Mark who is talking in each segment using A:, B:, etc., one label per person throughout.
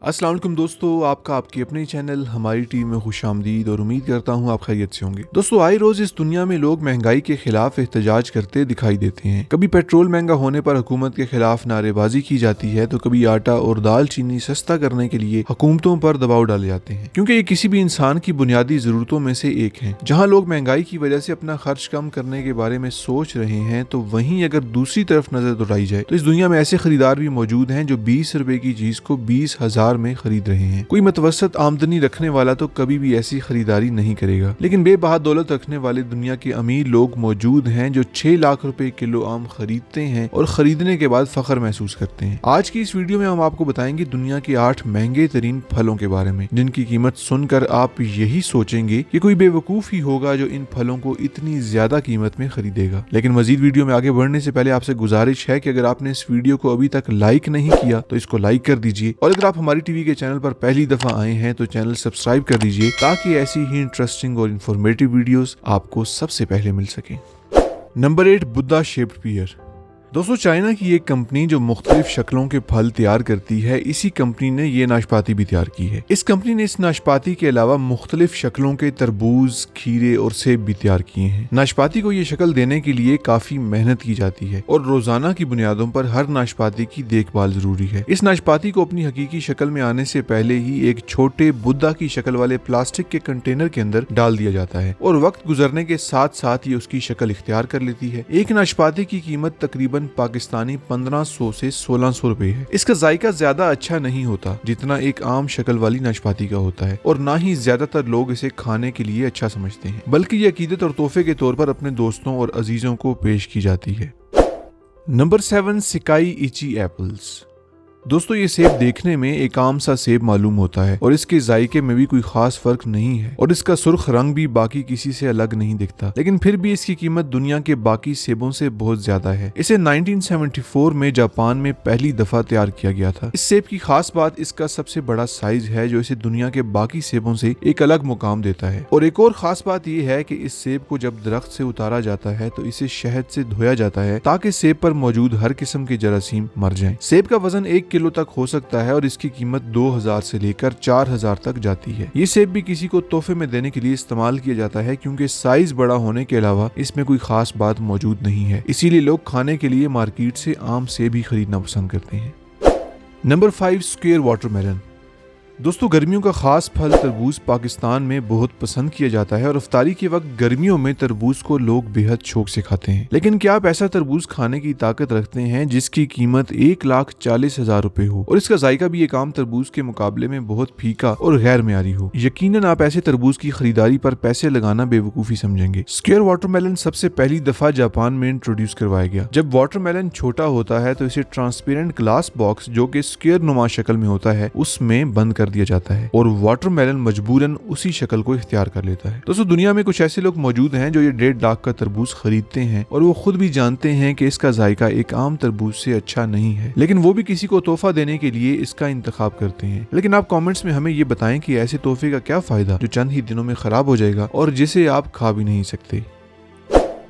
A: अस्सलाम वालेकुम दोस्तों, आपका आपके अपने चैनल हमारी टीम में खुश आमदीद और उम्मीद करता हूँ आप खैरियत से होंगे। दोस्तों, आए रोज इस दुनिया में लोग महंगाई के खिलाफ एहतजाज करते दिखाई देते हैं। कभी पेट्रोल महंगा होने पर हुकूमत के खिलाफ नारेबाजी की जाती है तो कभी आटा और दाल चीनी सस्ता करने के लिए हुकूमतों पर दबाव डाले जाते हैं, क्योंकि ये किसी भी इंसान की बुनियादी जरूरतों में से एक है। जहाँ लोग महंगाई की वजह से अपना खर्च कम करने के बारे में सोच रहे हैं तो वहीं अगर दूसरी तरफ नजर दौड़ाई जाए तो इस दुनिया में ऐसे खरीदार भी मौजूद हैं जो 20 रुपए की चीज को 20,000 में खरीद रहे हैं। कोई मतवसत आमदनी रखने वाला तो कभी भी ऐसी खरीदारी नहीं करेगा, लेकिन बेबहा दौलत रखने वाले दुनिया के अमीर लोग मौजूद हैं जो 6 लाख रुपए किलो आम खरीदते हैं और खरीदने के बाद फख्र महसूस करते हैं। आज की इस वीडियो में हम आपको बताएंगे दुनिया के 8 महंगे तरीन फलों के बारे में, जिनकी कीमत सुनकर आप यही सोचेंगे कि कोई बेवकूफ ही होगा जो इन फलों को इतनी ज्यादा कीमत में खरीदेगा। लेकिन मजीद वीडियो में आगे बढ़ने से पहले आपसे गुजारिश है कि अगर आपने इस वीडियो को अभी तक लाइक नहीं किया तो इसको लाइक कर दीजिए, और अगर आप हमारी टीवी के चैनल पर पहली दफा आए हैं तो चैनल सब्सक्राइब कर दीजिए ताकि ऐसी ही इंटरेस्टिंग और इंफॉर्मेटिव वीडियोस आपको सबसे पहले मिल सके। नंबर 8, बुद्धा शेप्ड पियर। दोस्तों, चाइना की एक कंपनी जो मुख्तलिफ शक्लों के फल तैयार करती है, इसी कंपनी ने ये नाशपाती भी तैयार की है। इस कंपनी ने इस नाशपाती के अलावा मुख्तलिफ शक्लों के तरबूज, खीरे और सेब भी तैयार किए हैं। नाशपाती को ये शक्ल देने के लिए काफी मेहनत की जाती है और रोजाना की बुनियादों पर हर नाशपाती की देखभाल जरूरी है। इस नाशपाती को अपनी हकीकी शक्ल में आने से पहले ही एक छोटे बुद्धा की शक्ल वाले प्लास्टिक के कंटेनर के अंदर डाल दिया जाता है और वक्त गुजरने के साथ साथ ये उसकी शक्ल इख्तियार कर लेती है। एक नाशपाती की कीमत तकरीबन पाकिस्तानी 1500 से 1600 रुपए है। इसका जायका ज्यादा अच्छा नहीं होता जितना एक आम शक्ल वाली नाशपाती का होता है, और ना ही ज्यादातर लोग इसे खाने के लिए अच्छा समझते हैं, बल्कि ये अकीदत और तोहफे के तौर पर अपने दोस्तों और अजीजों को पेश की जाती है। नंबर 7, सिकाई इची एप्पल्स। दोस्तों, ये सेब देखने में एक आम सा सेब मालूम होता है और इसके जायके में भी कोई खास फर्क नहीं है और इसका सुर्ख रंग भी बाकी किसी से अलग नहीं दिखता, लेकिन फिर भी इसकी कीमत दुनिया के बाकी सेबों से बहुत ज्यादा है। इसे 1974 में जापान में पहली दफा तैयार किया गया था। इस सेब की खास बात इसका सबसे बड़ा साइज है जो इसे दुनिया के बाकी सेबों से एक अलग मुकाम देता है, और एक और खास बात यह है कि इस सेब को जब दरख्त से उतारा जाता है तो इसे शहद से धोया जाता है ताकि सेब पर मौजूद हर किस्म के जरासीम मर जाएं। सेब का वजन 1 किलो तक हो सकता है और इसकी कीमत 2000 से लेकर 4000 तक जाती है। ये सेब भी किसी को तोहफे में देने के लिए इस्तेमाल किया जाता है, क्योंकि साइज बड़ा होने के अलावा इसमें कोई खास बात मौजूद नहीं है, इसीलिए लोग खाने के लिए मार्केट से आम सेब ही खरीदना पसंद करते हैं। Number 5, square watermelon. दोस्तों, गर्मियों का खास फल तरबूज पाकिस्तान में बहुत पसंद किया जाता है और इफ्तारी के वक्त गर्मियों में तरबूज को लोग बेहद शौक से खाते हैं। लेकिन क्या आप ऐसा तरबूज खाने की ताकत रखते हैं जिसकी कीमत 1,40,000 रुपए हो और इसका जायका भी एक आम तरबूज के मुकाबले में बहुत फीका और गैर मेयारी हो? यकीनन आप ऐसे तरबूज की खरीदारी पर पैसे लगाना बेवकूफी समझेंगे। स्क्वायर वाटरमेलन सबसे पहली दफा जापान में इंट्रोड्यूस करवाया गया। जब वाटरमेलन छोटा होता है तो इसे ट्रांसपेरेंट ग्लास बॉक्स जो कि स्क्वायर नुमा शक्ल में होता है उसमें बंद कर दिया जाता है और वाटरमेलन मजबूरन उसी शक्ल को इख्तियार कर लेता है। दोस्तों, दुनिया में कुछ ऐसे लोग मौजूद हैं जो ये 1.5 लाख का तरबूज खरीदते हैं और वो खुद भी जानते हैं कि इसका जायका एक आम तरबूज से अच्छा नहीं है, लेकिन वो भी किसी को तोहफा देने के लिए इसका इंतखाब करते हैं। लेकिन आप कमेंट्स में हमें ये बताएं कि ऐसे तोहफे का क्या फायदा जो चंद ही दिनों में खराब हो जाएगा और जिसे आप खा भी नहीं सकते।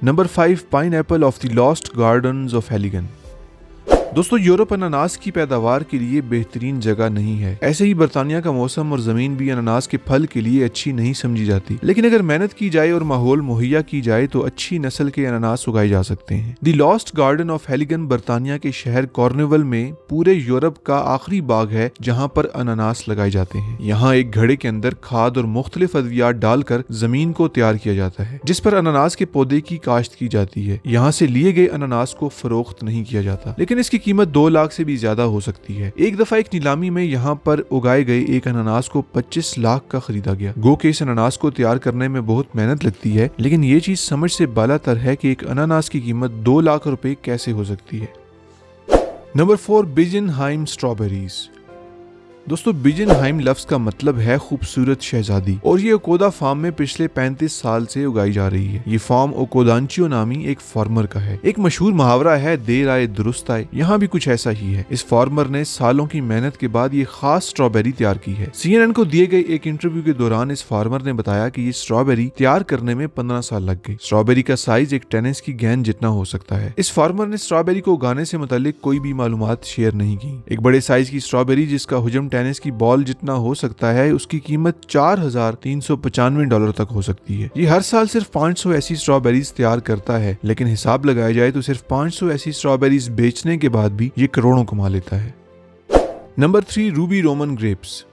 A: Number 5, pineapple of the lost gardens of Heligan. दोस्तों, यूरोप अनानास की पैदावार के लिए बेहतरीन जगह नहीं है। ऐसे ही बरतानिया का मौसम और जमीन भी अनानास के फल के लिए अच्छी नहीं समझी जाती, लेकिन अगर मेहनत की जाए और माहौल मुहैया की जाए तो अच्छी नस्ल के अनानास उगाए जा सकते हैं। द लॉस्ट गार्डन ऑफ हेलिगन बरतानिया के शहर कॉर्निवल में पूरे यूरोप का आखिरी बाग है जहाँ पर अनानास लगाए जाते हैं। यहाँ एक घड़े के अंदर खाद और मुख्तलिफ अद्वियात डालकर जमीन को तैयार किया जाता है जिस पर अनानास के पौधे की काश्त की जाती है। यहाँ से लिए गए अनानास को फरोख्त नहीं किया जाता, लेकिन इसकी कीमत 2 लाख से भी ज्यादा हो सकती है। एक दफा एक नीलामी में यहाँ पर उगाए गए एक अनानास को 25 लाख का खरीदा गया। गो के इस अनानास को तैयार करने में बहुत मेहनत लगती है, लेकिन ये चीज समझ से बालातर है कि एक अनानास की कीमत 2 लाख रुपए कैसे हो सकती है। Number 4, Bijinhime strawberries. दोस्तों, बिजनहाइम लफ्ज का मतलब है खूबसूरत शहजादी और ये ओकोदा फार्म में पिछले 35 साल से उगाई जा रही है। ये फार्म ओकोदांचियो नामी एक फार्मर का है। एक मशहूर मुहावरा है, देर आए दुरुस्त आए। यहाँ भी कुछ ऐसा ही है। इस फार्मर ने सालों की मेहनत के बाद ये खास स्ट्रॉबेरी तैयार की है। CNN को दिए गए एक इंटरव्यू के दौरान इस फार्मर ने बताया कि ये स्ट्रॉबेरी तैयार करने में 15 साल लग गए। स्ट्रॉबेरी का साइज एक टेनिस की गेंद जितना हो सकता है। इस फार्मर ने स्ट्रॉबेरी को उगाने से मुतालिक कोई भी मालूमात शेयर नहीं की। एक बड़े साइज की स्ट्रॉबेरी जिसका हुजम टेनिस की बॉल जितना हो सकता है उसकी कीमत $4,395 तक हो सकती है। ये हर साल सिर्फ 500 ऐसी स्ट्रॉबेरीज तैयार करता है, लेकिन हिसाब लगाया जाए तो सिर्फ 500 ऐसी स्ट्रॉबेरीज बेचने के बाद भी ये करोड़ों कमा लेता है। Number 3, Ruby Roman grapes.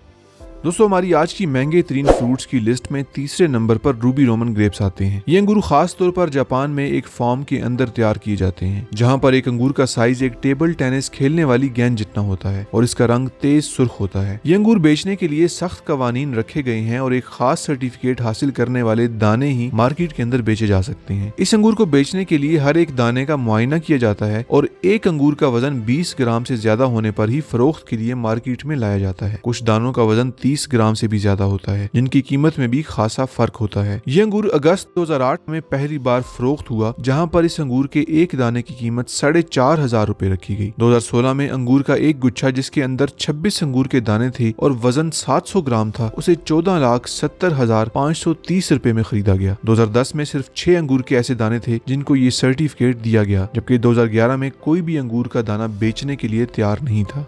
A: दोस्तों हमारी आज की महंगे तरीन फ्रूट्स की लिस्ट में तीसरे नंबर पर रूबी रोमन ग्रेप्स आते हैं। ये अंगूर खास तौर पर जापान में एक फार्म के अंदर तैयार किए जाते हैं, जहां पर एक अंगूर का साइज एक टेबल टेनिस खेलने वाली गेंद जितना होता है और इसका रंग तेज सुर्ख होता है। ये अंगूर बेचने के लिए सख्त कवानीन रखे गए हैं और एक खास सर्टिफिकेट हासिल करने वाले दाने ही मार्केट के अंदर बेचे जा सकते हैं। इस अंगूर को बेचने के लिए हर एक दाने का मुआयना किया जाता है और एक अंगूर का वजन 20 ग्राम से ज्यादा होने पर ही फरोख्त के लिए मार्केट में लाया जाता है। कुछ दानों का वजन 30 ग्राम से भी ज्यादा होता है, जिनकी कीमत में भी खासा फर्क होता है। ये अंगूर अगस्त 2008 में पहली बार फरोख्त हुआ, जहां पर इस अंगूर के एक दाने की कीमत 4,500 रुपए रखी गई। 2016 में अंगूर का एक गुच्छा जिसके अंदर 26 अंगूर के दाने थे और वजन 700 ग्राम था, उसे 14,70,530 रुपए में खरीदा गया। 2010 में सिर्फ 6 अंगूर के ऐसे दाने थे जिनको ये सर्टिफिकेट दिया गया, जबकि 2011 में कोई भी अंगूर का दाना बेचने के लिए तैयार नहीं था।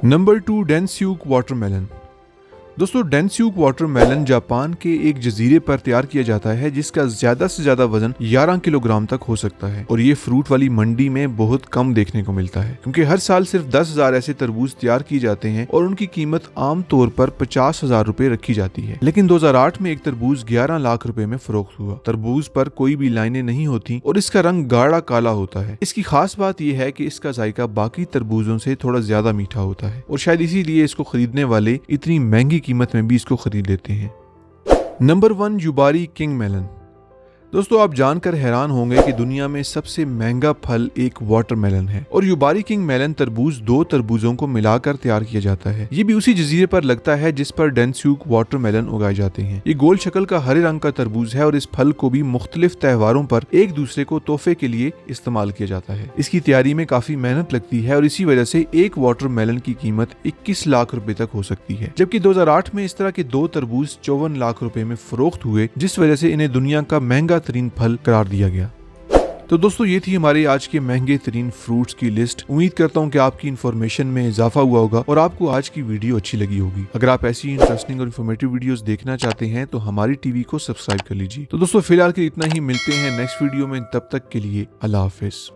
A: Number 2, Densuke watermelon. दोस्तों डेनस्यूक वाटरमेलन जापान के एक जजीरे पर तैयार किया जाता है, जिसका ज्यादा से ज्यादा वजन 11 किलोग्राम तक हो सकता है और ये फ्रूट वाली मंडी में बहुत कम देखने को मिलता है, क्योंकि हर साल सिर्फ 10,000 ऐसे तरबूज तैयार किए जाते हैं और उनकी कीमत आम तौर पर 50,000 रुपए रखी जाती है। लेकिन 2008 में एक तरबूज 11 लाख रुपए में फरोख्त हुआ। तरबूज पर कोई भी लाइनें नहीं होती और इसका रंग गाढ़ा काला होता है। इसकी खास बात यह है कि इसका जायका बाकी तरबूजों से थोड़ा ज्यादा मीठा होता है और शायद इसीलिए इसको खरीदने वाले इतनी महंगी कीमत में भी इसको खरीद लेते हैं। Number 1, Yubari king melon. दोस्तों आप जानकर हैरान होंगे कि दुनिया में सबसे महंगा फल एक वाटरमेलन है और युबारी किंग मेलन तरबूज 2 तरबूजों को मिलाकर तैयार किया जाता है। ये भी उसी जजीरे पर लगता है जिस पर डेनस्यूक वाटरमेलन उगाए जाते हैं। ये गोल शक्ल का हरे रंग का तरबूज है और इस फल को भी मुख्तलिफ त्योहारों पर एक दूसरे को तोहफे के लिए इस्तेमाल किया जाता है। इसकी तैयारी में काफी मेहनत लगती है और इसी वजह से एक वाटरमेलन की कीमत 21 लाख रुपए तक हो सकती है, जबकि 2008 में इस तरह के 2 तरबूज 54 लाख रुपए में फरोख्त हुए, जिस वजह से इन्हें दुनिया का महंगा तरीन फल करार दिया गया। तो दोस्तों ये थी हमारे आज के महंगे तरीन फ्रूट्स की लिस्ट। उम्मीद करता हूँ कि आपकी इन्फॉर्मेशन में इजाफा हुआ होगा और आपको आज की वीडियो अच्छी लगी होगी। अगर आप ऐसी इंटरेस्टिंग और इन्फॉर्मेटिव वीडियोस देखना चाहते हैं तो हमारी टीवी को सब्सक्राइब कर लीजिए। तो दोस्तों फिलहाल के इतना ही, मिलते हैं नेक्स्ट वीडियो में, तब तक के लिए अल्लाह हाफिज।